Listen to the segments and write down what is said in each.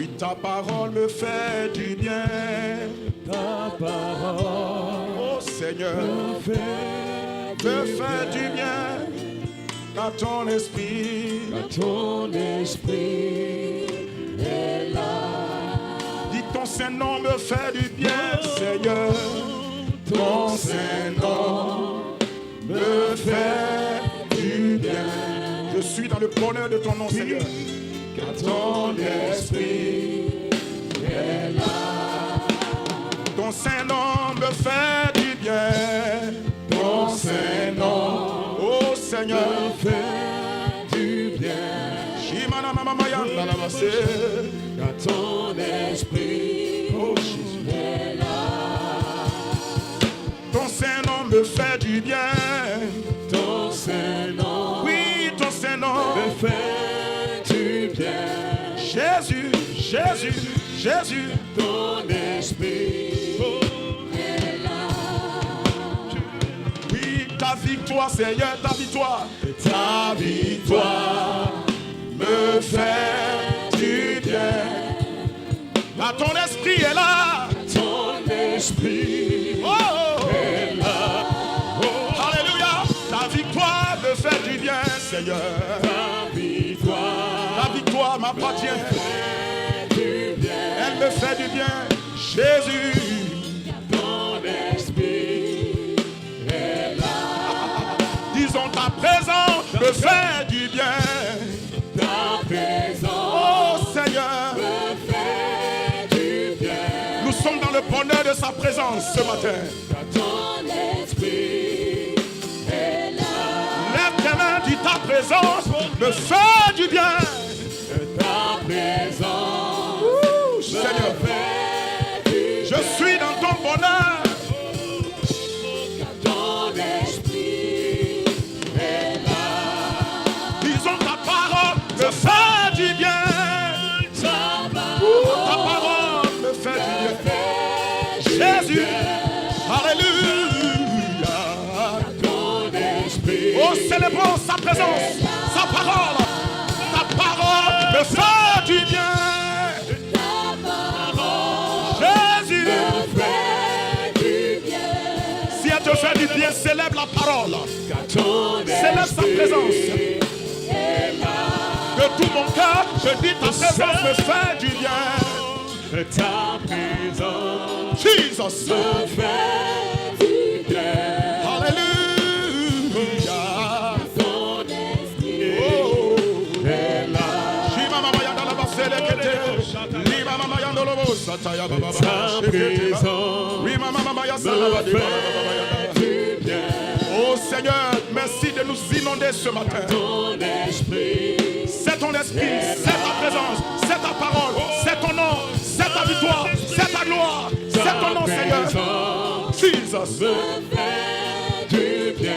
Oui, ta parole me fait du bien. Ta parole, Oh Seigneur, me fait du bien. Car ton esprit, ton esprit est là. dis ton Saint-Nom me fait du bien, Seigneur. Ton Saint-Nom me fait du bien. Je suis dans le bonheur de ton nom, Seigneur. Car ton esprit est là. Ton Saint-Nom me fait du bien. Ton Saint-Nom Oh Seigneur, me fait du bien. Shimana mama mayanda la basse. Car ton esprit est là. Ton Saint-Nom me fait du bien. Ton Saint-Nom Oui, ton Saint-Nom me fait du bien. Jésus, Jésus, Jésus. Ton esprit est là. Oui, ta victoire, Seigneur, ta victoire. Ta victoire Me fait du bien. Ah, ton esprit est là. ton esprit Oh, oh, est là. oh. Alléluia. Ta victoire me fait du bien, Seigneur. Ta victoire Ta victoire m'appartient. fait du bien. Elle me fait du bien. Jésus. Ton esprit est là. Disons ta présence me fait du bien. Ta présence Oh Seigneur, me fait du bien. nous sommes dans le bonheur de sa présence ce matin. Car ton esprit est là. Lève tes mains, dis ta présence me fait du bien. Ta présence Ouh, me Seigneur, fait du je suis dans ton bonheur. Ton esprit est là. Disons ta parole me fait du bien. Ta Ta parole me fait du bien. Jésus, alléluia. ton esprit Oh, célébrons sa présence, sa parole. Ta parole me fait du bien. Jésus, fait du bien. si elle te fait du bien, célèbre la parole. Car ton Célèbre sa présence. est là. De tout mon cœur, je dis ta présence me fait du bien. Ta présence Jesus, me fait du bien. alléluia. Ton esprit Oh, est là. Shima mama yanda la basele kete. Lima mama yanda lo bo sataya baba baba. Ta présence Oui, mama mama yanda la me baba baba. fait du bien. Oh Seigneur, merci de nous inonder ce matin. Ton esprit C'est ton esprit, c'est ta présence, c'est ta parole, c'est ton nom, c'est ta victoire, c'est ta gloire, c'est ton nom, Seigneur. Jesus. me fait du bien.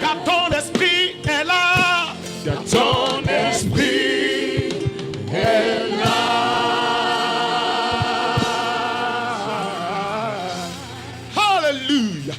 Car ton esprit est là. Car ton esprit est là. Hallelujah.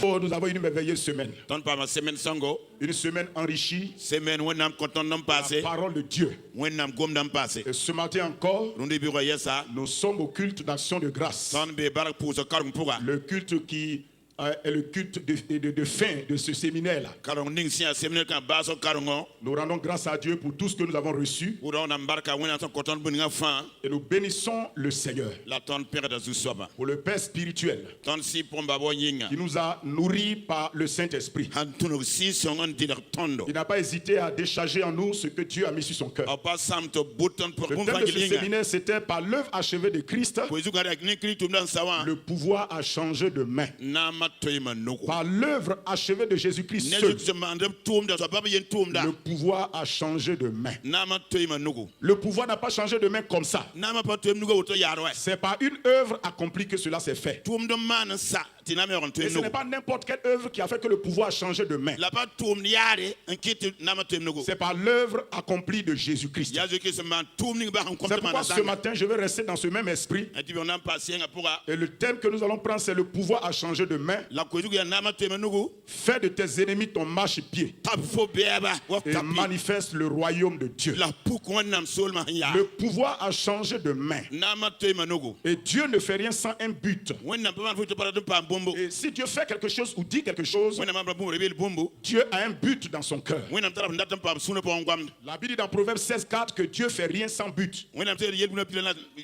Oh, nous avons une merveilleuse semaine. Ton pa ma semaine sango, Une semaine enrichie semaine when nam content nam par passé, la parole de Dieu. when nam gom nam passé. Et ce matin encore, Runde bi roye sa, nous sommes au culte d'action de grâce. ton be barak pour ce karung pourra. Le culte qui est le culte de fin de ce séminaire-là. Karung ning si a semaine kan baso karungo, Nous rendons grâce à Dieu pour tout ce que nous avons reçu pour on nam barka when ton content bu nga fan, et nous bénissons le Seigneur la ton père de soba. pour le Père spirituel Ton si pomba bo yinga. qui nous a nourris par le Saint-Esprit. Han tunu si songon dir tondo. Il n'a pas hésité à décharger en nous ce que Dieu a mis sur son cœur. O pas sam to button pour Le bon thème de ce fangilinga. séminaire, c'était par l'œuvre achevée de Christ, Pour izu gari ni kri tum dan sawan, le pouvoir a changé de main. na matoyima nuko. Par l'œuvre achevée de Jésus-Christ Ne seul, je mandem tum da so baba yen tum da. le pouvoir a changé de main. Na matoyima nuko. Le pouvoir n'a pas changé de main comme ça. Na ma patoyim nuko auto yarwe. C'est par une œuvre accomplie que cela s'est fait. Tum de man sa tina me on Et ce n'est pas n'importe quelle œuvre qui a fait que le pouvoir a changé de main. la pas tum yare en kiti na ma tum nuko. C'est par l'œuvre accomplie de Jésus-Christ. Ya je ki se man tum ni ba on C'est compte pourquoi man ce sa. matin, je vais rester dans ce même esprit. Et tu on am passer nga pour Et le thème que nous allons prendre, c'est le pouvoir a changé de main. main. la ko jugu ya nama to me nugu Fais de tes ennemis ton marchepied. tap fo beba wa Et tapi manifeste le royaume de Dieu. la pou ko nam sol ma ya Le pouvoir a changé de main. nama to me nugu Et Dieu ne fait rien sans un but. wonna pa man fu to para do pa bombo Et si Dieu fait quelque chose ou dit quelque chose, wonna ma bombo rebel bombo Dieu a un but dans son cœur. wonna tara ndatam pa sunu po ngam La Bible dit dans Proverbe 16:4 que Dieu fait rien sans but. wonna te yel buna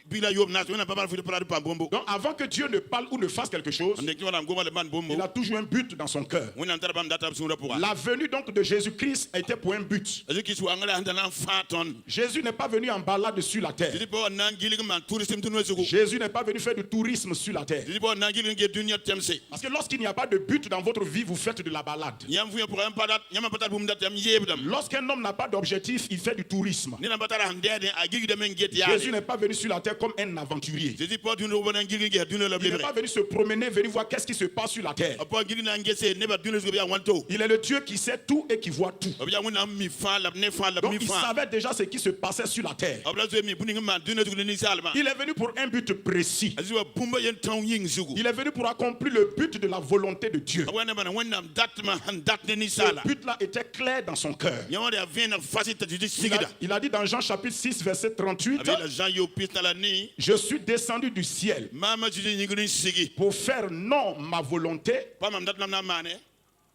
bila yob na wonna pa man fu to para do pa bombo Donc avant que Dieu ne parle ou ne fasse quelque chose, ande ki wala ngoma le man bombo il a toujours un but dans son cœur. wonna tara bam data sunu po La venue donc de Jésus-Christ a été pour un but. azu ki su angala andana faton Jésus n'est pas venu en balade sur la terre. didi po nangili man tourisme tunu sugu Jésus n'est pas venu faire du tourisme sur la terre. didi po nangili nge dunya temse Parce que lorsqu'il n'y a pas de but dans votre vie, vous faites de la balade. nyam fu pour un padat nyama patat bum datam yebdam Lorsqu'un homme n'a pas d'objectif, il fait du tourisme. ni na batara handede agigi de men get ya Jésus n'est pas venu sur la terre comme un aventurier. didi po dunu bo nangili nge dunu la Il n'est blibre pas venu se promener, venir voir qu'est-ce qui se passe sur la terre. apo ngili na ngese ne ba dunu sugu ya wanto Il est le Dieu qui sait tout et qui voit tout. obya wona mi fa la ne fa la Donc mi il fa savait déjà ce qui se passait sur la terre. obla zo mi buni ma dunu sugu ni salma Il est venu pour un but précis. azu wa bumba yen taw ying sugu Il est venu pour accomplir le but de la volonté de Dieu. wana bana wonna datma han dat ni Ce sala but-là était clair dans son cœur. nyama de vena fasita didi Il sigida il a dit dans Jean chapitre 6, verset 38, avec la Jean yo pista la ni je suis descendu du ciel mama didi nyingini sigi pour faire non ma volonté, pa mam dat nam na mane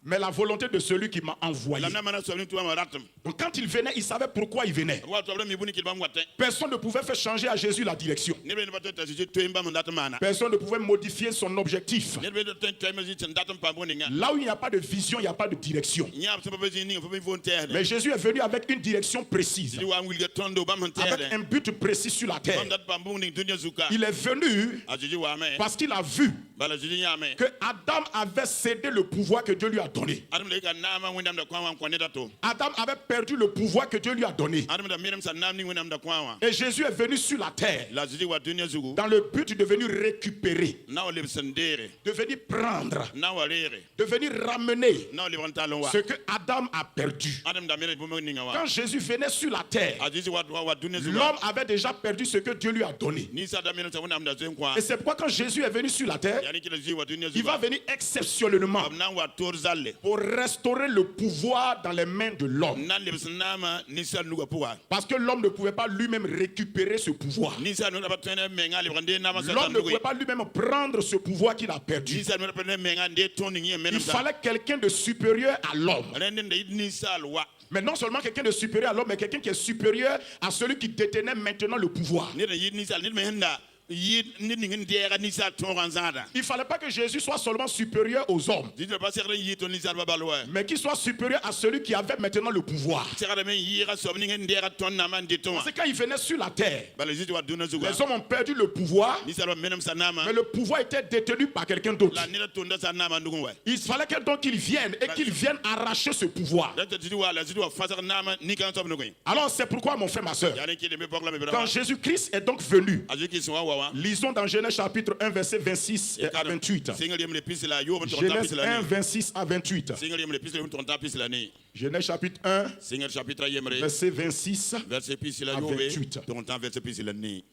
mais la volonté de celui qui m'a envoyé. lam na mana so ni tuwa ma ratam Donc quand il venait, il savait pourquoi il venait. wa to mi buni kilbam watte Personne ne pouvait faire changer à Jésus la direction. ne be ne batata didi to imba dat mana Personne ne pouvait modifier son objectif. ne be de to ma didi datam pa boni nga Là où il n'y a pas de vision, il n'y a pas de direction. nyam so ba didi fo mi volontaire Mais Jésus est venu avec une direction précise, didi wa ngul ga tondo bam avec hantere un but précis sur la terre. bam dat pa buni dunya zuka Il est venu a didi wa me parce qu'il a vu bala didi nyame que Adam avait cédé le pouvoir que Dieu lui a donné. adam le ka nama windam da kwa wan kone dato Adam avait perdu le pouvoir que Dieu lui a donné. adam da miram sa nam ni windam da kwa wan Et Jésus est venu sur la terre la didi wa dunya zugu dans le but de venir récupérer, na o le sendere de venir prendre, na wa rere de venir ramener na o le pantalon wa ce que Adam a perdu. adam da miram bomo ninga wa Quand Jésus venait sur la terre, a didi wa dunya zugu l'homme avait déjà perdu ce que Dieu lui a donné. ni sa da miram sa windam da zen kwa Et c'est pourquoi quand Jésus est venu sur la terre, yani kila didi wa dunya il zugu va venir exceptionnellement am na wa tor zalle pour restaurer le pouvoir dans les mains de l'homme. nan le nama ni sa nuga puwa Parce que l'homme ne pouvait pas lui-même récupérer ce pouvoir. ni sa nuga batene menga le brande nama sa L'homme ne tandugo pouvait pas lui-même prendre ce pouvoir qu'il a perdu. ni sa nuga batene menga de toni ni Il menam sa fallait quelqu'un de supérieur à l'homme. rende de ni sa wa Mais non seulement quelqu'un de supérieur à l'homme, mais quelqu'un qui est supérieur à celui qui détenait maintenant le pouvoir. ni da ni sa ni mehenda yi ni ni ndera ni sa ton zada Il ne fallait pas que Jésus soit seulement supérieur aux hommes, didi ba sekre yi to ni sa ba balwa mais qu'il soit supérieur à celui qui avait maintenant le pouvoir. sekre men yi ra so ni ndera ton na man de ton Parce que quand il venait sur la terre, bala didi wa dunya zugu les hommes ont perdu le pouvoir, ni sa menam sa nama mais le pouvoir était détenu par quelqu'un d'autre. la ni la tonda sa nama ndugo wa Il fallait que donc qu'il vienne et qu'il vienne arracher ce pouvoir. da didi wa la didi wa fasar nama ni kan so ndugo Alors c'est pourquoi mon frère, ma soeur, yani ki de me pokla me bra quand Jésus-Christ est donc venu, azuki so wa lisons dans Genèse chapitre 1, verset 26 à 28. single yem le pis la yo ton Genèse tapis la 1, ni 26 à 28. single yem le pis ton tapis la ni Genèse chapitre 1, single chapitre yemre verset 26. verset pis la à yo 28. ton temps verset pis la ni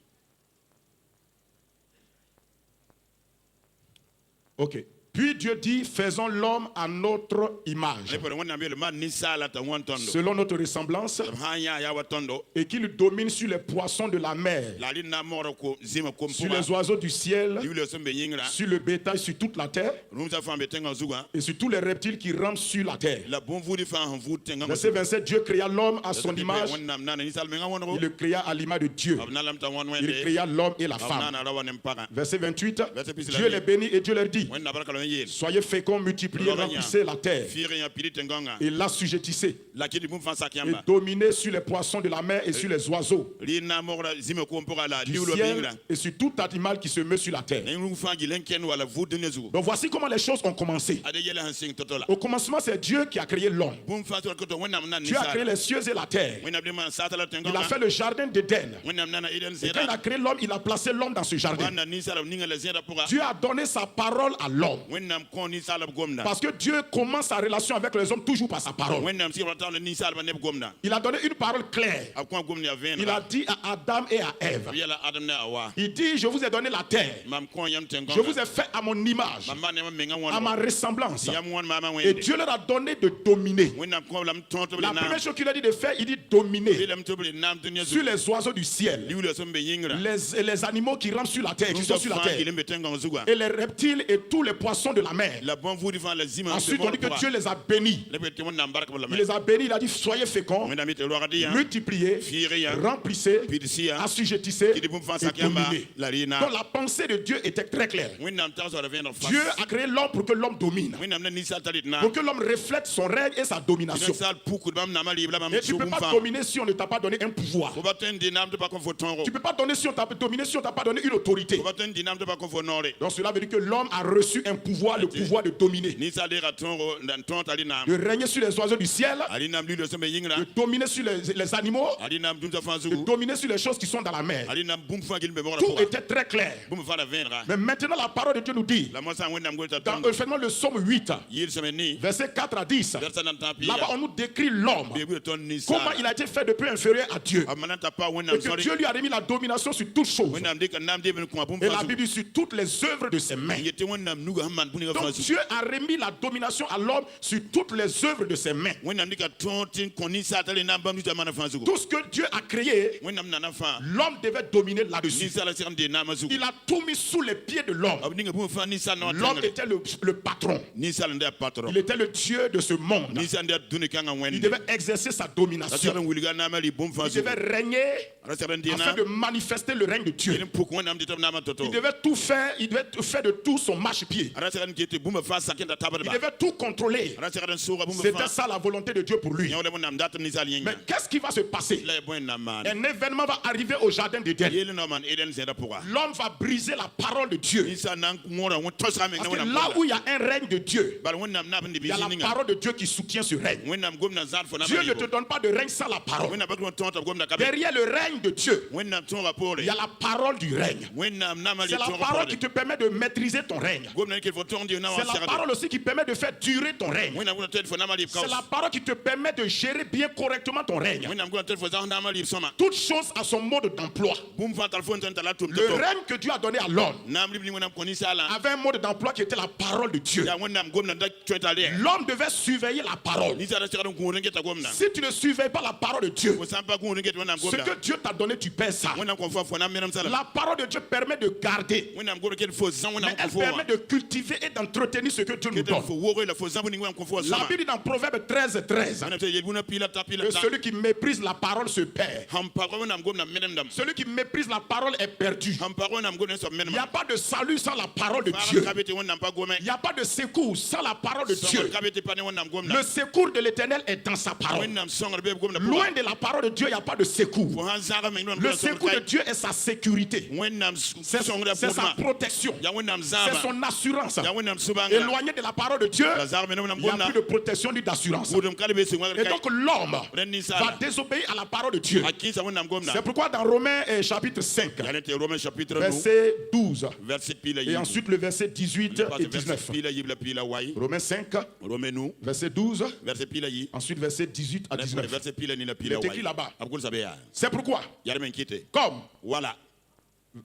Ok. Puis Dieu dit, faisons l'homme à notre image, le por wona le man ni sala ta won tondo selon notre ressemblance, hanya ya wa tondo et qu'il domine sur les poissons de la mer, la li na moro ko zima ko sur mpuma les oiseaux du ciel, yule so be yingra sur le bétail, sur toute la terre, rum sa fambe tenga zuga et sur tous les reptiles qui rampent sur la terre. la bon vous fa han vous tenga Verset 27, Dieu créa l'homme à son image, wonna nana ni sal me ngawon il le créa à l'image de Dieu. abna lam ta won Il wende créa l'homme et la femme. nana rawa nem para Verset 28, Verset plus Dieu les bénit et Dieu leur dit, wonna baraka lo yel soyez féconds, multipliez, remplissez la terre fire ya pili tenganga et l'assujettissez la kidi bum fa et sakiamba dominez sur les poissons de la mer et sur les oiseaux li na mora zima ko mpora la du liulo ciel bingra et sur tout animal qui se meut sur la terre. rum fa gilenken wala vous de nezu Donc voici comment les choses ont commencé. ade yele han sing totola Au commencement, c'est Dieu qui a créé l'homme. bum fa to ko to wonna nan ni Dieu a créé sala les cieux et la terre. wonna bi man satala Il a tenganga fait le jardin d'Éden. wonna nana iden Et quand il zera a créé l'homme, il a placé l'homme dans ce jardin. wonna ni sala ninga la zera pour Dieu a donné sa parole à l'homme. wẽnnaam kõ ninsaal b gomda Parce que Dieu commence sa relation avec les hommes toujours par sa parole. wẽnnaam sɩd ra taool ninsaalbã neb gomda Il a donné une parole claire. b kõ gomd yaa Il a vẽenega dit à Adam et à Ève. b yɛla adam ne awa Il dit, je vous ai donné la terre. mam kõ yãmb Je vous tẽn-gãmda ai fait à mon image, mam maan yãmb menga à ma wãnegɔ ressemblance. yãmb wãn maama Et wẽnde Dieu leur a donné de dominer. wẽnnaam kõ la m tõog tɩ b La le naam première chose qu'il a dit de faire, il dit dominer yeelame tɩ b le naam dũniyã sur zugu les oiseaux du ciel, liuulã sẽn be yĩngrã les animaux qui rampent sur la terre, qui sont sur la fãa gɩl terre, n be tẽn-gãng zugã et les reptiles et tous les poissons de la mer. la bõn-vuudi fãa la zĩmã Ensuite, on dit que Dieu les a bénis. la be tɩ wẽnnaam bark b Il lame les a bénis, il a dit soyez féconds, wẽnnaam yetɩ roagd yã multipliez, fiig yã remplissez, pidsi yã assujettissez tɩ d bũmb fãa et sak yãmba dominez. la rɩɩna Donc la pensée de Dieu était très claire. wẽnnaam tagsda vẽeneg Dieu fas a créé l'homme pour que l'homme domine, wẽnnaam na ninsaal t'a rɩt na pour que l'homme reflète son règne et sa domination. ninsaal pukd bãmb naamã rɩɩb la bãmb Et tu ne sʋg peux bũmb pas fãa dominer si on ne t'a pas donné un pouvoir. fo ba tõe n dɩ naam tɩ pa kõ fo tõogo Tu ne peux pas donner si on t'a dominer si on t'a pas donné une autorité. fo ba tõe n dɩ naam tɩ pa kõ fo noore Donc cela veut dire que l'homme a reçu un pouvoir, le pouvoir de dominer, ninsaal deega tõogo n tõog t'a rɩ naam de régner sur les oiseaux du ciel, a rɩ naam luulã sẽn be yĩngrã de dominer sur les animaux, a rɩ naam dũnsa fãa de zugu dominer sur les choses qui sont dans la mer. a rɩ naam bũmb fãa gil n be moogrã Tout pʋga était très clair. bũmb fãa ra vẽenega Mais maintenant la parole de Dieu nous dit, la mosã wẽnnaam gol t'a dans tõnd finalement le psaume 8, yɩɩd sẽme ni verset 4 à 10, vɛrsa nan tã là-bas on nous décrit l'homme, beebã tõnd comment ninsaal il a été fait de peu inférieur à Dieu. b mana t'a pa Et wẽnnaam que sõre Dieu lui a remis la domination sur toutes choses. wẽnnaam dɩka naam deeb n kõ bũmb Et fãa la zugu Bible dit sur toutes les œuvres de ses mains. n yetɩ wẽnnaam nuga sẽn maan bũnegã fãa Donc zugu Dieu a remis la domination à l'homme sur toutes les œuvres de ses mains. wẽnnaam dɩka tõog tɩ n kõ ninsaal t'a rɩ naam bãmb nusã maana fãa zugu Tout ce que Dieu a créé, wẽnnaam nana fãa l'homme devait dominer là-dessus. ninsaala segem dee naamã zugu Il a tout mis sous les pieds de l'homme. b ninga bũmb fãa ninsaal na wa L'homme tẽngre était le patron. ninsaal n de a patron Il était le Dieu de ce monde. ninsaal n de a dũni kãngã Il wẽnde devait exercer sa ra segd domination. n wilga naamã rɩ bũmb fãa Il zugu devait régner ra segd n dɩ afin naam de manifester le règne de yel Dieu. n pʋk wẽnnaam tɩ tɩ b naamã to-to Il devait tout faire, il devait faire de tout son marchepied. ra segd n ket tɩ bũmba fãa sak n da Il tabdba devait tout contrôler. ra segd n sʋʋga bũmba C'était fãa ça la volonté de Dieu pour lui. yã wala wẽnnaam dat ninsaal Mais yẽnga qu'est-ce qui va se passer? la y bõe n na n maane Un événement va arriver au jardin d'Éden. yeel na maan eden zẽda pʋga L'homme va briser la parole de Dieu. ninsaal na n wõra wẽ tosga meng Parce ne que wẽnnaam là gomda où il y a un règne de Dieu, bala wẽnnaam nab n dɩ il y a bɩ la zĩ ninga parole de Dieu qui soutient ce règne. wẽnnaam gomda n zãad fo Dieu ne te naamã donne pas de règne sans la parole. wẽnnaam pa tɩ tõog tɩ b gomda ka be Derrière le règne de Dieu, wẽnnaam tõoga poore il y a la parole du règne. wẽnnaam naamã C'est rɩ la tõoga parole qui poore te permet de maîtriser ton règne. gomda ne ket fo tõog dɩ na C'est wa la segde parole aussi qui permet de faire durer ton règne. wẽnnaam gomda tõe fo naamã rɩb C'est kaos la parole qui te permet de gérer bien correctement ton règne. wẽnnaam gomda tõe fo zãgs naamã rɩb sõma Toute chose a son mode d'emploi. bũmb fãa tar fo n tõe n tara tʋm Le to-to règne que Dieu a donné à l'homme naam rɩb ning wẽnnaam kõ ninsaalã avait un mode d'emploi qui était la parole de Dieu. yaa wẽnnaam gomda n da tõe t'a rɩ L'homme devait surveiller la parole. ninsaal ra segd n gũud n geta gomda Si tu ne surveilles pas la parole de Dieu, fo sã n pa gũud n get wẽnnaam ce gomda que Dieu t'a donné, tu perds ça. wẽnnaam kõ fa fo naam menem sala La parole de Dieu permet de garder, wẽnnaam gomda ket fo zã mais wẽnnaam kõ elle fo permet wã de cultiver et d'entretenir ce que Dieu nous ket donne. fo woge la fo zã bũ ning wẽnnaam kõ fo wã La sõma Bible dit dans Proverbe 13, wẽnnaam tɩ yel bũna pila ta pila que ta celui qui méprise la parole se perd. sãn pag wẽnnaam gomda menemdame Celui qui méprise la parole est perdu. sãn pag wẽnnaam gomda soab Il n'y menema a pas de salut sans la parole de faagd Dieu. ka be tɩ wẽnnaam pa gome Il n'y a pas de secours sans la parole de sõngd Dieu. ka be tɩ pa ne wẽnnaam gomda Le secours de l'Éternel est dans sa parole. wẽnnaam sõngd bee b gomda Loin pʋga de la parole de Dieu, il n'y a pas de secours. fo sãn zãga meng Le secours de Dieu est sa sécurité. wẽnnaam C'est sõngda c'est sa pʋgdmã protection. yaa wẽnnaam C'est zãama son assurance. yaa wẽnnaam sʋbãnga Éloigné de la parole de Dieu, la zag mene wẽnnaam il n'y a gomda plus de protection ni d'assurance. gʋʋdem ka le be sẽn wãgd Et ka donc l'homme rẽnd va ninsaala désobéir à la parole de Dieu. a kɩɩsa wẽnnaam gomda C'est pourquoi dans Romains chapitre 5, yaa ne tɩ romain chapitre verset 12, verset pila et yib ensuite le verset 18 et verset 19. pila yib la pila wai Romains 5, romain nu verset 12, verset pila yi ensuite verset 18 à 19. verset pila ni la Il pila est écrit wai là-bas. ab gol sabe ya C'est pourquoi, yar men kite comme wala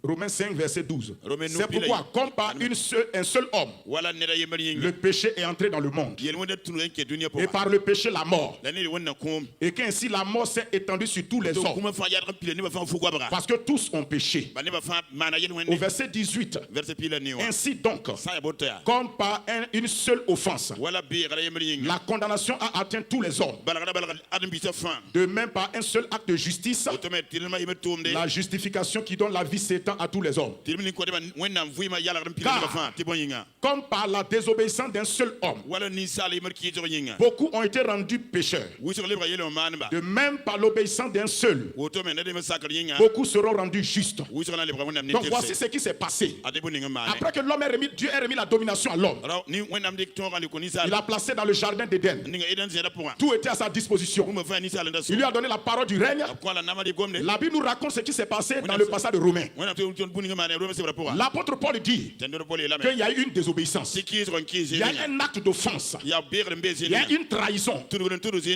Romains 5, verset 12. Romains C'est pourquoi, comme par un seul homme, wala neda yemar yinga le péché est entré dans le monde. yel wonde tunu en ke dunya po Et par le péché, la mort. la ne wonna kum Et qu'ainsi la mort s'est étendue sur tous les to hommes. kuma fa yar pila ni ba fa fu gwa Parce que tous ont péché. ba ne ba fa mana yel Au wonde verset 18. verset pila ni wa Ainsi donc, sa ya botta comme par une seule offense, wala bi gara yemar yinga la condamnation a atteint tous les hommes. bala adam bi sa fa De même, par un seul acte de justice, automet tilma yemer tumde la justification qui donne la vie s'étend à tous les hommes. tilmi ko de wonnam fuima yala ram pila ni ba fa ti bon yinga Comme par la désobéissance d'un seul homme, wala ni sala yemer ki to yinga beaucoup ont été rendus pécheurs. wuso le ba yelo manba De même, par l'obéissance d'un seul, woto men de me sakal yinga beaucoup seront rendus justes. wuso na le ba wonnam ni Donc voici terse ce qui s'est passé. ade bon yinga mane Après que l'homme ait remis, Dieu ait remis la domination à l'homme, raw ni wonnam de to gali ko ni il sala a placé dans le jardin d'Éden. ninga eden zeda point Tout était à sa disposition. kuma fa ni sala nda so Il lui a donné la parole du règne. ko la namadi gomde La Bible nous raconte ce qui s'est passé dans le passage de Romains. L'apôtre Paul dit qu'il y a eu une désobéissance. Il y a un acte d'offense. Il y a une trahison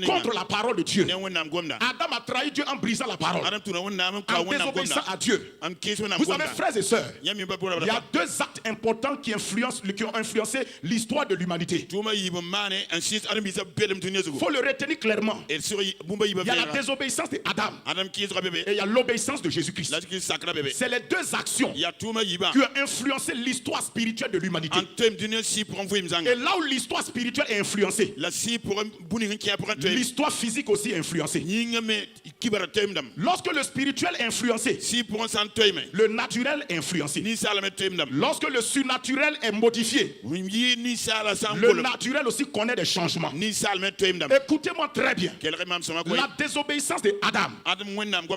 contre la parole de Dieu. Adam a trahi Dieu en brisant la parole, en désobéissant à Dieu. Vous savez, frères et sœurs, il y a deux actes importants qui ont influencé l'histoire de l'humanité. Il faut le retenir clairement. Il y a la désobéissance d'Adam et il y a l'obéissance de Jésus-Christ. C'est les deux actions qui ont influencé l'histoire spirituelle de l'humanité. Et là où l'histoire spirituelle est influencée, l'histoire physique aussi est influencée. Lorsque le spirituel est influencé, le naturel est influencé. Lorsque le surnaturel est modifié, le naturel aussi connaît des changements. Écoutez-moi très bien. La désobéissance d'Adam,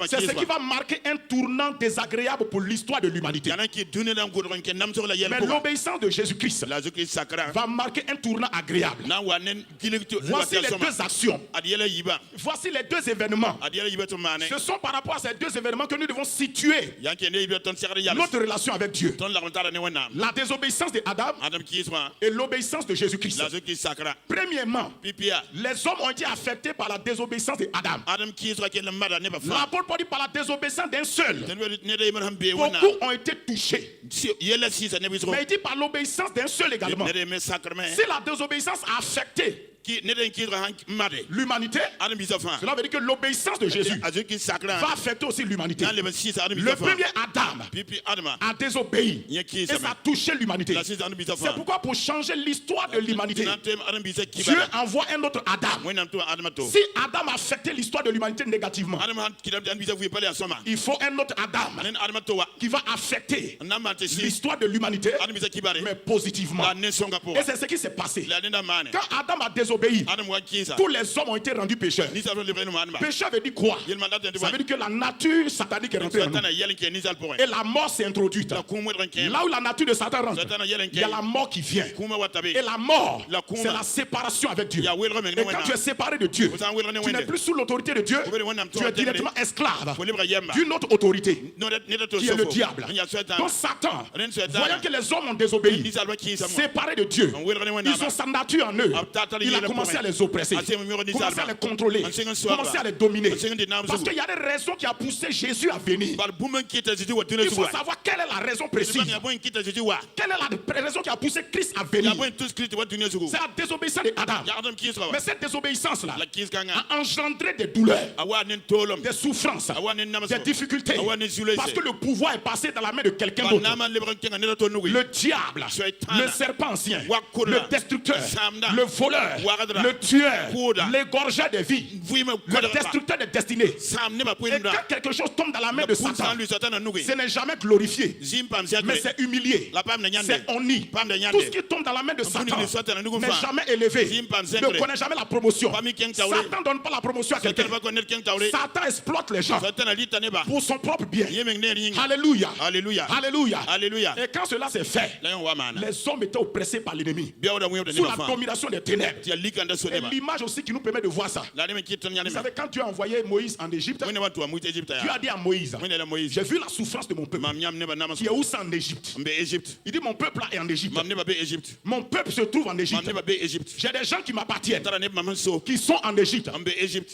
c'est ce qui va marquer un tournant désagréable pour l'histoire de l'humanité. Mais l'obéissance de Jésus-Christ va marquer un tournant agréable. Voici les deux actions. Voici les deux événements. Ce sont par rapport à ces deux événements que nous devons situer notre relation avec Dieu. La désobéissance d'Adam et l'obéissance de Jésus-Christ. Premièrement, les hommes ont été affectés par la désobéissance d'Adam. L'apôtre Paul dit par la désobéissance d'un seul, beaucoup ont été touchés. Mais il dit par l'obéissance d'un seul également. Si la désobéissance a affecté l'humanité, cela veut dire que l'obéissance de Jésus va affecter aussi l'humanité. Le premier Adam a désobéi et ça a touché l'humanité. C'est pourquoi pour changer l'histoire de l'humanité, Dieu envoie un autre Adam. Si Adam a affecté l'histoire de l'humanité négativement, il faut un autre Adam qui va affecter l'histoire de l'humanité mais positivement. Et c'est ce qui s'est passé. Quand Adam a désobéi, tous les hommes ont été rendus pécheurs. Pécheur veut dire quoi? Ça veut dire que la nature satanique est rentrée en nous. Et la mort s'est introduite. Là où la nature de Satan rentre, il y a la mort qui vient. Et la mort, c'est la séparation avec Dieu. Et quand tu es séparé de Dieu, tu n'es plus sous l'autorité de Dieu, tu es directement esclave d'une autre autorité qui est le diable. Donc Satan, voyant que les hommes ont désobéi, séparés de Dieu, ils ont sa nature en eux. Il a commencé à les oppresser, commencé à les contrôler, commencé à les dominer. Parce qu'il y a des raisons qui ont poussé Jésus à venir. Il faut savoir quelle est la raison précise. Quelle est la raison qui a poussé Christ à venir. C'est la désobéissance d'Adam. Mais cette désobéissance-là a engendré des douleurs, des souffrances, des difficultés. Parce que le pouvoir est passé dans la main de quelqu'un d'autre. Le diable, le serpent ancien, le destructeur, le voleur, le tueur, l'égorgeur des vies, le destructeur des destinées. Et quand quelque chose tombe dans la main de Satan, ce n'est jamais glorifié, mais c'est humilié, c'est honni. Tout ce qui tombe dans la main de Satan n'est jamais élevé, ne connaît jamais la promotion. Satan ne donne pas la promotion à quelqu'un. Satan exploite les gens pour son propre bien. Alléluia. Alléluia. Alléluia. Et quand cela s'est fait, les hommes étaient oppressés par l'ennemi, sous la domination des ténèbres. Et l'image aussi qui nous permet de voir ça. Vous savez, quand Dieu a envoyé Moïse en Égypte, Dieu a dit à Moïse, j'ai vu la souffrance de mon peuple qui est où ça en Égypte. Il dit mon peuple là est en Égypte. Mon peuple se trouve en Égypte. J'ai des gens qui m'appartiennent, qui sont en Égypte.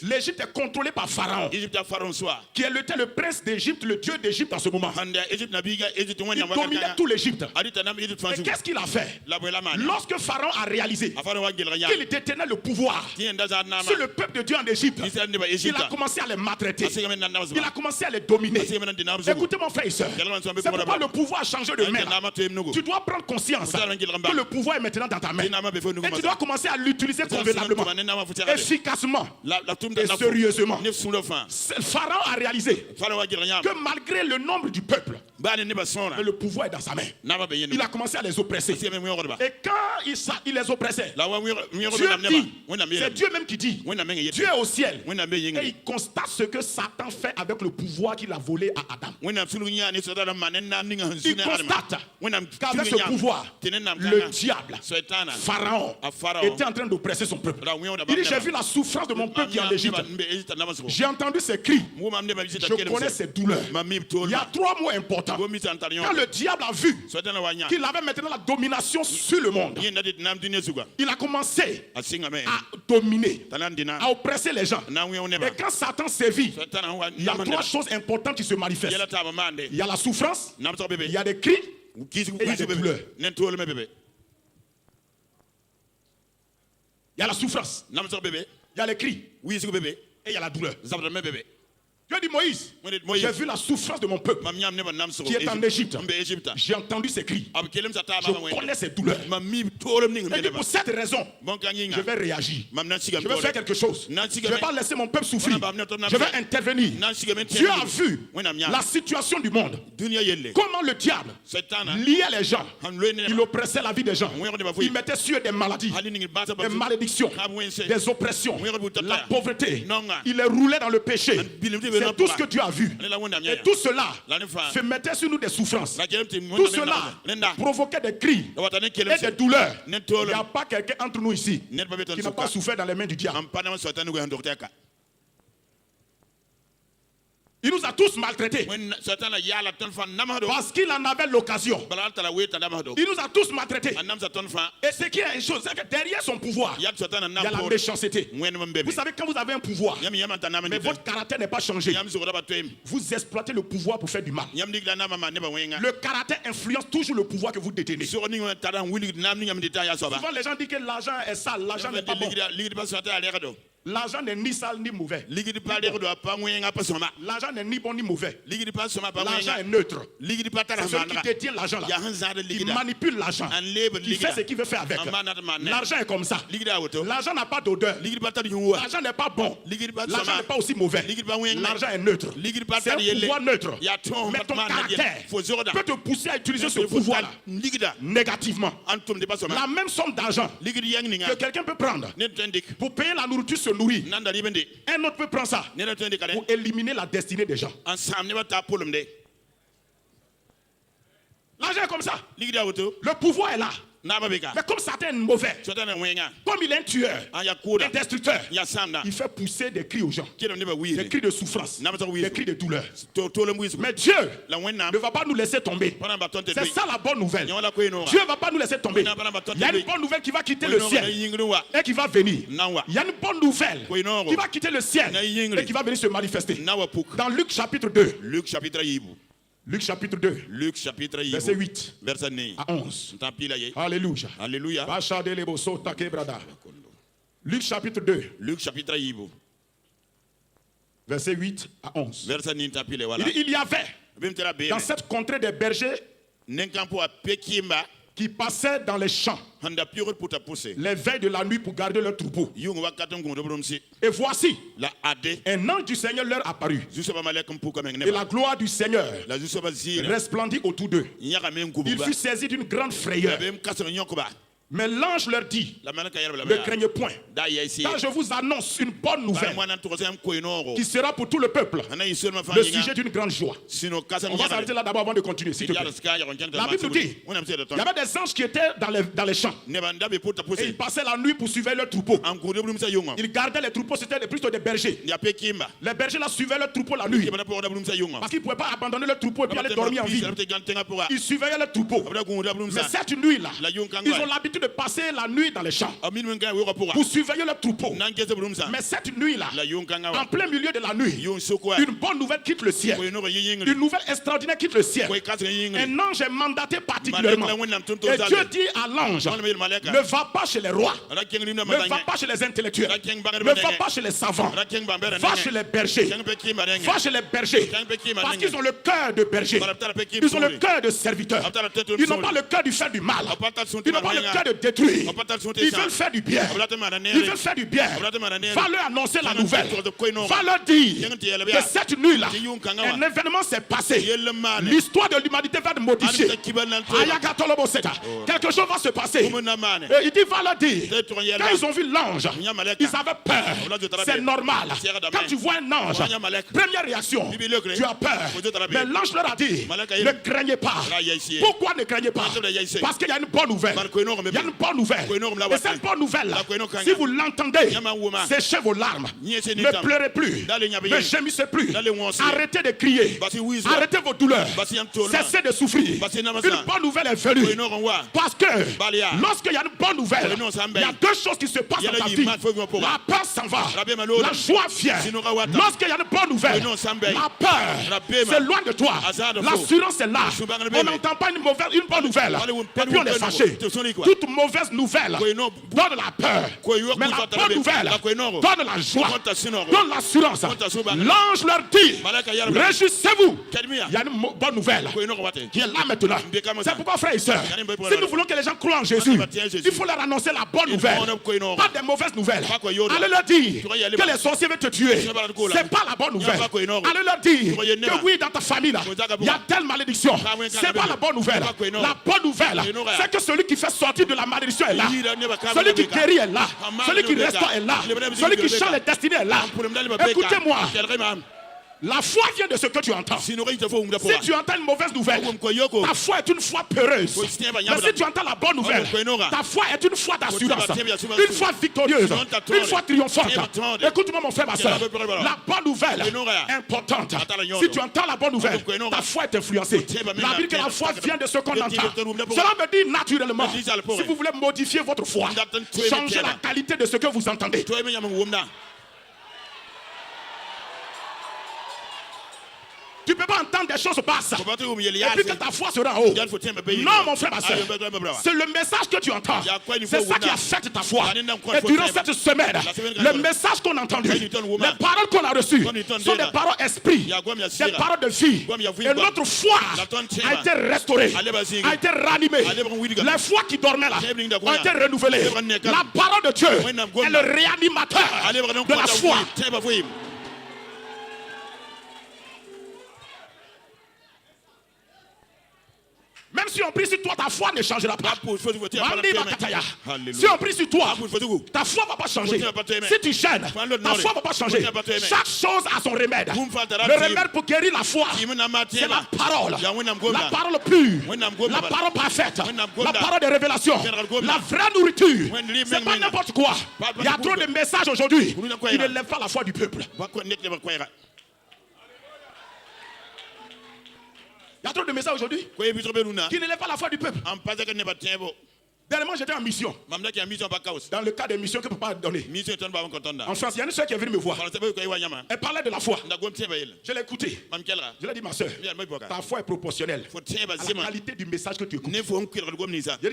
L'Égypte est contrôlée par Pharaon, qui était le prince d'Égypte, le dieu d'Égypte en ce moment. Il dominait tout l'Égypte. Et qu'est-ce qu'il a fait? Lorsque Pharaon a réalisé qu'il détenait le pouvoir sur le peuple de Dieu en Égypte, il a commencé à les maltraiter, il a commencé à les dominer. Écoutez mon frère et soeur, c'est pourquoi le pouvoir a changé de main. Tu dois prendre conscience que le pouvoir est maintenant dans ta main, et tu dois commencer à l'utiliser convenablement, efficacement et sérieusement. Pharaon a réalisé que malgré le nombre du peuple, le pouvoir est dans sa main. Il a commencé à les oppresser. Et quand il les oppressait, c'est Dieu même qui dit, Dieu est au ciel, et il constate ce que Satan fait avec le pouvoir qu'il a volé à Adam. Il constate qu'avec ce pouvoir, le diable, Pharaon, était en train d'oppresser son peuple. Il dit, j'ai vu la souffrance de mon peuple qui est en Égypte. J'ai entendu ses cris, je connais ses douleurs. Il y a 3 mots importants. Satan, quand le diable a vu qu'il avait maintenant la domination sur le monde, il a commencé à dominer, à oppresser les gens. Et quand Satan sévit, il y a trois choses importantes qui se manifestent. Il y a la souffrance, il y a des cris et il y a des douleurs. Il y a la souffrance, il y a les cris et il y a la douleur. Dieu dit Moïse, j'ai vu la souffrance de mon peuple qui est en Égypte. J'ai entendu ses cris. Je connais ses douleurs. Et pour cette raison, je vais réagir. Je vais faire quelque chose. Je ne vais pas laisser mon peuple souffrir. Je vais intervenir. Dieu a vu la situation du monde. Comment le diable liait les gens. Il oppressait la vie des gens. Il mettait sur des maladies, des malédictions, des oppressions, la pauvreté. Il les roulait dans le péché. C'est tout ce que tu as vu. Et tout cela se mettait sur nous des souffrances. Tout cela provoquait des cris et des douleurs. Il n'y a pas quelqu'un entre nous ici qui n'a pas souffert dans les mains du diable. Il nous a tous maltraités parce qu'il en avait l'occasion. Il nous a tous maltraités. Et ce qui est une chose, c'est que derrière son pouvoir, il y a la méchanceté. Vous savez, quand vous avez un pouvoir, mais votre caractère n'est pas changé, vous exploitez le pouvoir pour faire du mal. Le caractère influence toujours le pouvoir que vous détenez. Souvent, les gens disent que l'argent est sale, l'argent n'est pas bon. L'argent n'est ni sale ni mauvais. L'argent n'est ni bon ni mauvais. L'argent est neutre. C'est celui qui détient l'argent là. Il manipule l'argent. Il fait ce qu'il veut faire avec. L'argent est comme ça. L'argent n'a pas d'odeur. L'argent n'est pas bon. L'argent n'est pas aussi mauvais. L'argent est neutre. C'est un pouvoir neutre. Mais ton caractère peut te pousser à utiliser ce pouvoir là négativement. La même somme d'argent que quelqu'un peut prendre pour payer la nourriture se nourrir. Un autre peut prendre ça pour éliminer la destinée des gens. L'argent est comme ça. Le pouvoir est là. Mais comme Satan est mauvais, comme il est un tueur, un destructeur, il fait pousser des cris aux gens, des cris de souffrance, des cris de douleur. Mais Dieu ne va pas nous laisser tomber. C'est ça la bonne nouvelle. Dieu ne va pas nous laisser tomber. Il y a une bonne nouvelle qui va quitter le ciel et qui va venir. Il y a une bonne nouvelle qui va quitter le ciel et qui va venir se manifester. Dans Luc chapitre 2. Luc chapitre 2, verset 8 à 11. Alléluia. Alléluia. Luc chapitre 2, verset 8 à 11. Il y avait dans cette contrée des bergers qui passaient dans les champs les veilles de la nuit pour garder leur troupeau. Et voici, un ange du Seigneur leur apparut. Et la gloire du Seigneur resplendit autour d'eux. Il fut saisi d'une grande frayeur. Mais l'ange leur dit, ne craignez point, car je vous annonce une bonne nouvelle qui sera pour tout le peuple le sujet d'une grande joie. On va s'arrêter là d'abord avant de continuer, s'il te plaît. La Bible nous dit, il y avait des anges qui étaient dans les champs et ils passaient la nuit pour suivre leurs troupeaux. Ils gardaient les troupeaux, c'était plutôt des bergers. Les bergers là suivaient leurs troupeaux la nuit parce qu'ils ne pouvaient pas abandonner leurs troupeaux et puis aller dormir en ville. Ils suivaient leurs troupeaux. Mais cette nuit là, ils ont l'habitude de passer la nuit dans les champs pour surveiller le troupeau. Mais cette nuit-là, en plein milieu de la nuit, une bonne nouvelle quitte le ciel. Une nouvelle extraordinaire quitte le ciel. Un ange est mandaté particulièrement. Et Dieu dit à l'ange, ne va pas chez les rois, ne va pas chez les intellectuels, ne va pas chez les savants, va chez les bergers. Va chez les bergers. Parce qu'ils ont le cœur de berger. Ils ont le cœur de serviteur. Ils n'ont pas le cœur du faire du mal. Ils n'ont pas le cœur de détruire. Ils veulent faire du bien. Ils veulent faire du bien. Va leur annoncer la nouvelle. Va leur dire que cette nuit-là, un événement s'est passé. L'histoire de l'humanité va être modifiée. Quelque chose va se passer. Et il dit, va leur dire. Quand ils ont vu l'ange, ils avaient peur. C'est normal. Quand tu vois un ange, première réaction, tu as peur. Mais l'ange leur a dit, ne craignez pas. Pourquoi ne craignez pas? Parce qu'il y a une bonne nouvelle. Il y une bonne nouvelle. Et cette bonne nouvelle, si vous l'entendez, séchez vos larmes. Ne pleurez plus. Ne gémissez plus. Arrêtez de crier. Arrêtez vos douleurs. Cessez de souffrir. Une bonne nouvelle est venue. Parce que lorsqu'il y a une bonne nouvelle, il y a deux choses qui se passent dans ta vie. La peur s'en va. La joie vient. Lorsqu'il y a une bonne nouvelle, la peur s'éloigne de toi. L'assurance est là. On n'entend pas une bonne nouvelle. Et puis on est fâché. Toute mauvaise nouvelle donne la peur. Mais la bonne nouvelle donne la joie, donne l'assurance. L'ange leur dit, réjouissez-vous. Il y a une bonne nouvelle qui est là maintenant. C'est pourquoi, frères et sœurs, si nous voulons que les gens croient en Jésus, il faut leur annoncer la bonne nouvelle, pas des mauvaises nouvelles. Allez leur dire que les sorciers veulent te tuer. C'est pas la bonne nouvelle. Allez leur dire que oui, dans ta famille, il y a telle malédiction. C'est pas la bonne nouvelle. La bonne nouvelle, c'est que celui qui fait sortir de la malédiction est là. Celui qui guérit est là. Celui qui restaure est là. Celui qui change les destinées est là. Écoutez-moi. La foi vient de ce que tu entends. Si tu entends une mauvaise nouvelle, ta foi est une foi peureuse. Mais si tu entends la bonne nouvelle, ta foi est une foi d'assurance, une foi victorieuse, une foi triomphante. Écoute-moi mon frère, ma soeur. La bonne nouvelle est importante. Si tu entends la bonne nouvelle, ta foi est influencée. La Bible dit que la foi vient de ce qu'on entend. Cela me dit naturellement, si vous voulez modifier votre foi, changez la qualité de ce que vous entendez. Tu ne peux pas entendre des choses basses et puis que ta foi sera en haut. Non, mon frère, ma soeur. C'est le message que tu entends. C'est ça qui affecte ta foi. Et durant cette semaine, le message qu'on a entendu, les paroles qu'on a reçues sont des paroles esprit, des paroles de vie. Et notre foi a été restaurée, a été ranimée. Les foi qui dormaient là ont été renouvelées. La parole de Dieu est le réanimateur de la foi. Même si on prie sur toi, ta foi ne changera pas. Si on prie sur toi, ta foi ne va pas changer. Si tu gênes, ta foi ne va pas changer. Chaque chose a son remède. Le remède pour guérir la foi, c'est la parole. La parole pure, la parole parfaite, la parole de révélation, la vraie nourriture. C'est pas n'importe quoi. Il y a trop de messages aujourd'hui qui ne lèvent pas la foi du peuple. Il y a trop de messages aujourd'hui qui ne lèvent pas la foi du peuple. Dernièrement, j'étais en mission. Dans le cas des missions que papa a donné. En France, il y a une soeur qui est venue me voir. Elle parlait de la foi. Je l'ai écoutée. Je lui ai dit, ma soeur, ta foi est proportionnelle à la qualité du message que tu écoutes. J'ai dit,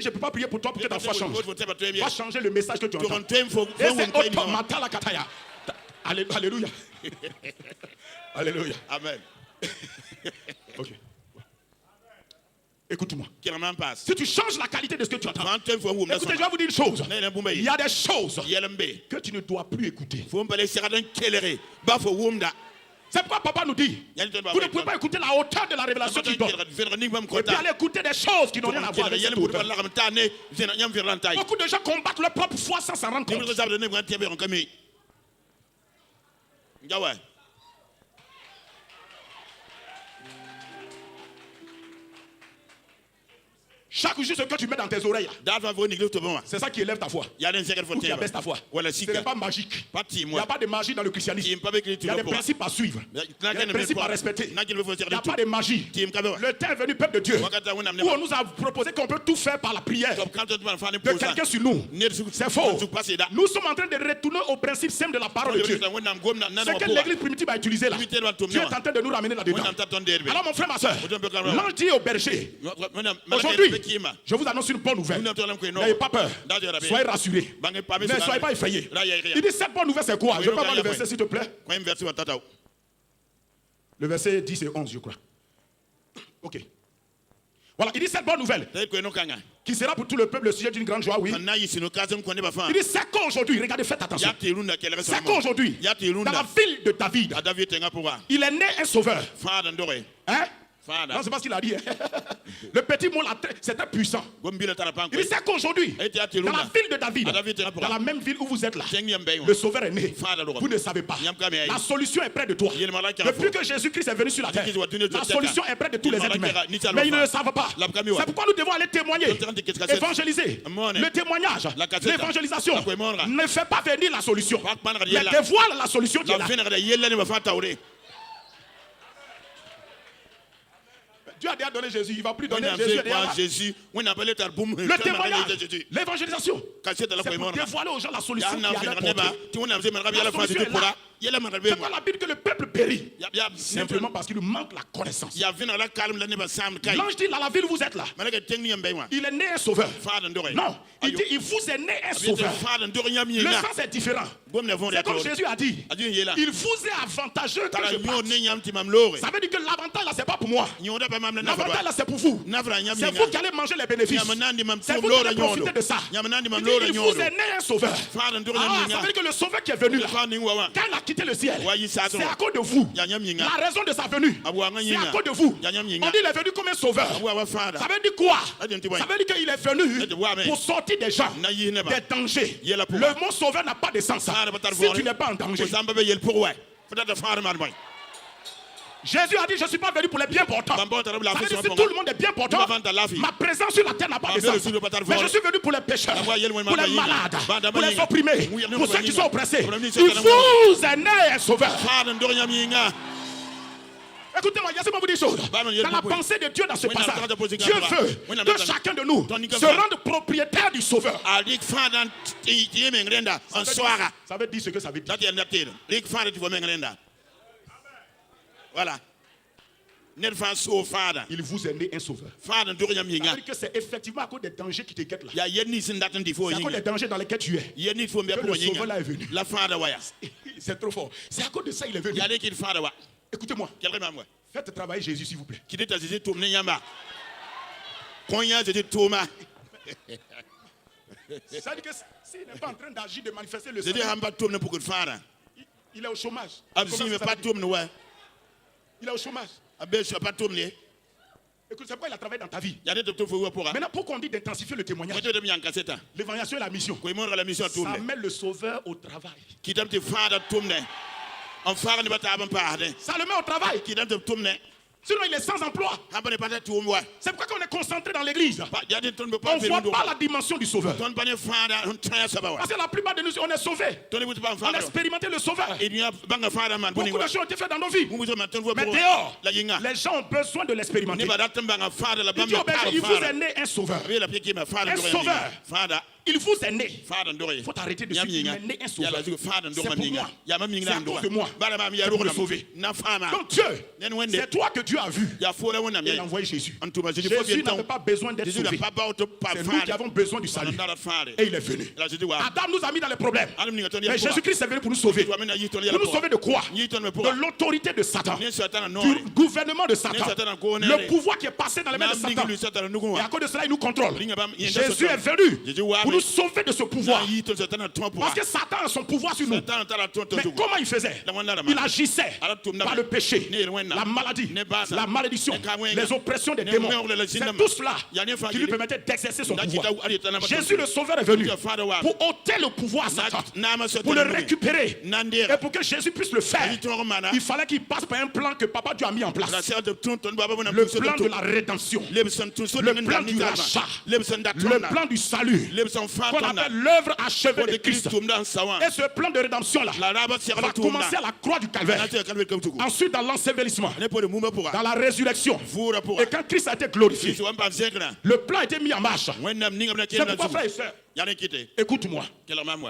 je ne peux pas prier pour toi pour que ta foi change. Va changer le message que tu entends. Et c'est automatique la kataya. Alléluia. Alléluia. Amen. Ok. Écoute-moi. Si tu changes la qualité de ce que tu entends, écoutez, je vais vous dire une chose. Il y a des choses que tu ne dois plus écouter. C'est pourquoi papa nous dit, vous ne pouvez pas écouter la hauteur de la révélation qu'il donne. Et puis aller écouter des choses qui n'ont rien à voir avec cette hauteur. Beaucoup de gens combattent leur propre foi sans s'en rendre compte. Chaque jour, ce que tu mets dans tes oreilles, c'est ça qui élève ta foi. Ou qui abaisse ta foi. Ce n'est pas magique. Il n'y a pas de magie dans le christianisme. Il y a des principes à suivre. Il y a des principes à respecter. Il n'y a pas de magie. Le temps est venu, peuple de Dieu, où on nous a proposé qu'on peut tout faire par la prière de quelqu'un sur nous. C'est faux. Nous sommes en train de retourner au principe simple de la parole de Dieu. Ce que l'église primitive a utilisé là, Dieu est en train de nous ramener là-dedans. Alors mon frère, ma soeur, l'ange dit au berger, aujourd'hui, je vous annonce une bonne nouvelle. N'ayez pas peur. Soyez rassurés. Ne soyez pas effrayés. Il dit cette bonne nouvelle c'est quoi? Je peux avoir le verset s'il te plaît. Le verset 10 et 11 je crois. Ok. Voilà, il dit cette bonne nouvelle qui sera pour tout le peuple le sujet d'une grande joie, oui. Il dit c'est qu'aujourd'hui, regardez, faites attention. C'est qu'aujourd'hui, dans la ville de David, il est né un sauveur. Hein? Father. Non, c'est pas ce qu'il a dit. Hein. Le petit mot là, c'était puissant. Gombila tarapan. Il sait qu'aujourd'hui, Et tu as dans la ville de David, Ah, David, tu dans la même ville où vous êtes là, Tengi mbey. le sauveur est né. Father, Lord. Vous ne savez pas. Yam kame ayi. La solution est près de toi. Yel malaki Depuis que Jésus-Christ est venu sur la terre, Ati kizi la solution est près de tous les êtres humains. Ni talo Mais ils ne fa. le savent pas. La kami wa. C'est pourquoi nous devons aller témoigner, Évangéliser. évangéliser. Mone. Le témoignage, La cassette. l'évangélisation La kouemora. ne fait pas venir la solution, Pak man mais yella. dévoile la solution qui est La là. fena kada yella ni mafata ore. Dieu a déjà donné Jésus, il ne va plus donner On a Jésus. fait quoi Jésus? On a appelé tar boum. Le témoignage, l'évangélisation, Cassette la c'est pour kouemora. dévoiler aux gens la solution Ya qui na est à fena leur neba. portée. Tu on a fait man rabia la fa solution est de là. pora. Yella man rabia. C'est pas la Bible que le peuple périt, Ya simplement parce qu'il lui manque la connaissance. ya fena la calme la neba sam kai. L'ange dit dans la ville où vous êtes là, Malaka tengi mbey wa. il est né un sauveur. Father ndore. Non, il dit il vous est né un sauveur. Father ndore nyam Le yinga. sens est différent. Gomne vont C'est comme Jésus a dit, Adieu yella. il vous est avantageux que Tara je nyo parte. ne nyam ti mam lore. Ça veut dire que l'avantage là, c'est pas pour moi. Nyoda pa mam na L'avantage fa. là, c'est pour vous. Nafra nyam C'est yinga. vous qui allez manger les bénéfices. Yamanandi mam C'est tum vous qui lore allez nyodo. profiter de ça. Yamanandi Il mam dit, lore il vous nyodo. est né un sauveur. Father ndore Ah, nyam ça yinga. veut dire que le sauveur qui est venu là, Fa ni wawa. quand il a quitté le ciel, Wa yi sa so. c'est à cause de vous. Ya nyam yinga. La raison de sa venue, Abu anga c'est à yinga. cause de vous. Ya nyam On yinga. dit il est venu comme un sauveur. Abu wa Father. Ça veut dire quoi? Adieu ti boy. Ça veut dire qu'il est venu Adieu wa me. pour sortir des gens Na yi ne ba. des dangers. Yela pour Le mot sauveur n'a pas de sens. Father batar Si tu n'es pas en danger. Samba be yel pour wa. Fada Father man boy. Jésus a dit, je ne suis pas venu pour les bien portants. Ça Bambo tarab la veut fa dire so si ponga. tout le monde est bien portant, Tu vas vendre la vie. ma présence sur la terre n'a pas de Bambo sens. le sud batar Mais for. je suis venu pour les pécheurs, Abu yel mo pour les yinga. malades, Banda pour les yinga. opprimés, Oui, pour ceux qui sont oppressés. Pour les Il ministres, vous est né un sauveur. Father ndore nyam yinga. Écoutez-moi, laissez-moi vous dire une chose. Bah, mais il y a Dans la beaucoup. pensée de Dieu dans ce Oui, on a passage, le temps de poser Dieu une question. veut Oui, on a le que temps. chacun de nous Ton nickel se va. rende propriétaire du sauveur. Adik Father ti mengrenda en soara. Ça veut dire ce que ça veut dire. Dati ndatir. Rik Father ti vo mengrenda. Voilà. Net fa so Father. Il vous est né un sauveur. Father ndore nyam Ça veut yinga. dire que c'est effectivement à cause des dangers qui te guettent là. Ya yenni sin datin di fo C'est à cause des yinga. dangers dans lesquels tu es. Yenni fo mbe Que ko le sauveur yinga. là est venu. La Father waya. C'est trop fort. C'est à cause de ça qu'il est venu. Ya de ki Father wa. Écoutez-moi. Quelqu'un m'a moi. Faites travailler Jésus s'il vous plaît. Qui dit Jésus tourne nyamba. Konya Jésus tourma. Ça veut dire que s'il n'est pas en train d'agir, de manifester le Jésus salut, hamba tourne pour que Father. il est au chômage. Absi Comment me ça pas veut dire? tourne ouais. Il est au chômage. Abe je pas tourne. Écoute, c'est pourquoi il a travaillé dans ta vie. Ya de to fo pour. Maintenant, pourquoi on dit d'intensifier le témoignage? Moi de bien cassette. L'évangélisation et la mission. Ko mo la mission Ça tourne. met le sauveur au travail. Qui dame te Father tourne. En Father ne bata ban parde. Ça le met au travail. Qui dame te tourne. Sinon, il est sans emploi. Hamba ne pas tourne ouais. C'est pourquoi quand on est concentré dans l'église, Ya de tourne on pas ne voit pas la dimension du sauveur. Ton pas Father on tient ça ba wa. Parce que la plupart de nous, on est sauvés. Ton ne pas On a Father. expérimenté le sauveur. Et il y a banga Father man boni Beaucoup wa. de choses ont été faites dans nos vies. Mu ma ton voix Mais pour. dehors, La yinga. les gens ont besoin de l'expérimenter. Ne ba datam banga Father la Il dit banga au berger, il vous est né un sauveur. Avec la pied qui m'a Father Un ndore sauveur. yinga. Father. Il vous est né. Father ndore. Il faut arrêter de suite. Il est né un Ya sauveur. la zu Father C'est ndore pour minga. moi. Ya ma minga C'est à ndore. cause de moi. Bara ma mi ya C'est pour ro le sauver. Na fama. Donc Dieu, Nen wende. c'est toi que Dieu a vu. Ya fo la wona Il mi. a envoyé Jésus. Antuma Jésus Jésus n'avait pas besoin d'être Jésus n'a sauvé. pas bauto pas C'est nous qui Father. avons besoin du salut. Et il est venu. La Jésus wa. Adam nous a mis dans les problèmes. Adam ni ngatonia. Mais Jésus-Christ est venu pour nous sauver. Tu amena yito ya Pour nous sauver de quoi? Yito me pour. De l'autorité de Satan. Ni Satan no. Du gouvernement de Satan. Le Le pouvoir qui est passé dans les mains de Satan. Satan Et à nugo. cause de cela, il nous contrôle. Jésus Jésus est venu Jésus wa. pour nous sauver de ce pouvoir. Na yito Satan ton pour. Parce que Satan a son pouvoir sur nous. Satan tala ton Mais comment il faisait? Il agissait par le péché, la maladie, la malédiction, les oppressions des démons. C'est tout cela qui lui permettait d'exercer son pouvoir. Jésus le Sauveur est venu pour ôter le pouvoir à Satan, pour le récupérer. Et pour que Jésus puisse le faire, il fallait qu'il passe par un plan que Papa Dieu a mis en place. Le plan de la rédemption, le plan du rachat, le plan du salut, qu'on appelle l'œuvre achevée de Christ. Et ce plan de rédemption-là va commencer à la croix du Calvaire. Ensuite, dans l'ensevelissement, dans la résurrection. Et quand Christ a été glorifié, le plan a été mis en marche. C'est pourquoi, frères et sœurs, écoute-moi.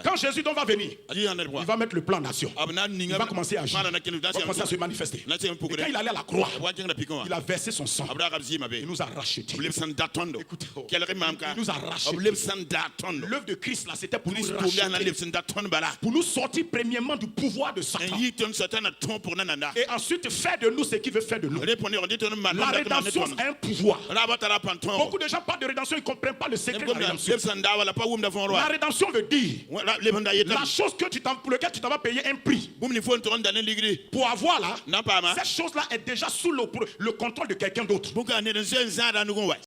Quand Jésus donc va venir, il va mettre le plan en action. Il va commencer à agir. Il va commencer à se manifester. Et quand il allait à la croix, il a versé son sang. Il nous a rachetés. Écoutez, il nous a rachetés. L'œuvre de Christ, là, c'était pour nous racheter. Pour nous sortir premièrement du pouvoir de Satan. Et ensuite faire de nous ce qu'il veut faire de nous. La rédemption est un pouvoir. Beaucoup de gens parlent de rédemption, ils ne comprennent pas le secret de la rédemption. La rédemption veut dire la chose que pour laquelle tu t'en vas payer un prix. Pour avoir là, cette chose-là est déjà sous le contrôle de quelqu'un d'autre.